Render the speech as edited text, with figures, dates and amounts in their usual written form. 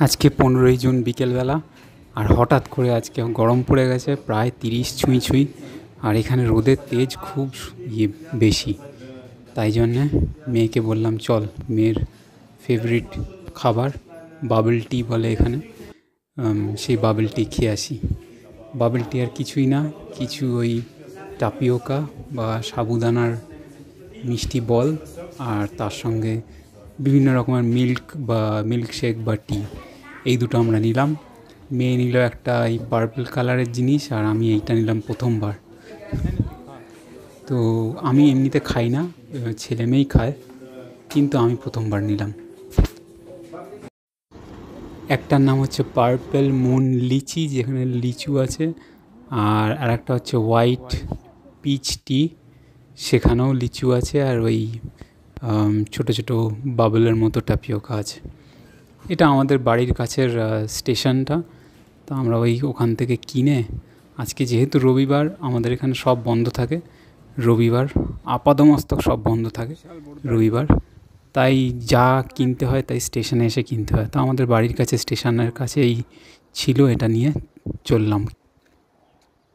আজকে 15ই জুন বিকেলবেলা, আর হঠাৎ করে আজকে গরম পড়ে গেছে প্রায় 30 ছুঁই ছুঁই। আর এখানে রোদের তেজ খুব বেশি। তাই জন্যে মেয়েকে বললাম চল, মেয়ের ফেভারিট খাবার বাবল টি বলে এখানে, সেই বাবল টি খেয়ে আসি। বাবল টি আর কিছুই না, কিছু ওই টাপিওকা বা সাবুদানার মিষ্টি বল, আর তার সঙ্গে বিভিন্ন রকমের মিল্কশেক বা টি, এই দুটো আমরা নিলাম। মেয়ে নিল একটা এই পার্পল কালারের জিনিস, আর আমি এইটা নিলাম প্রথমবার। তো আমি এমনিতে খাই না, ছেলে মেয়েই খায়, কিন্তু আমি প্রথমবার নিলাম। একটার নাম হচ্ছে পার্পল মুন লিচি, যেখানে লিচু আছে, আর একটা হচ্ছে হোয়াইট পিচ টি, সেখানেও লিচু আছে, আর ওই ছোটো ছোটো বাবলের মতো টাপিওকা আছে। এটা আমাদের বাড়ির কাছের স্টেশনটা, তো আমরা ওখান থেকে কিনে, আজকে যেহেতু রবিবার আমাদের এখানে সব বন্ধ থাকে, রবিবার আপাদমস্তক সব বন্ধ থাকে রবিবার, তাই যা কিনতে হয় তাই স্টেশনে এসে কিনতে হয়। তো আমাদের বাড়ির কাছে স্টেশনের কাছেই ছিল, এটা নিয়ে চললাম।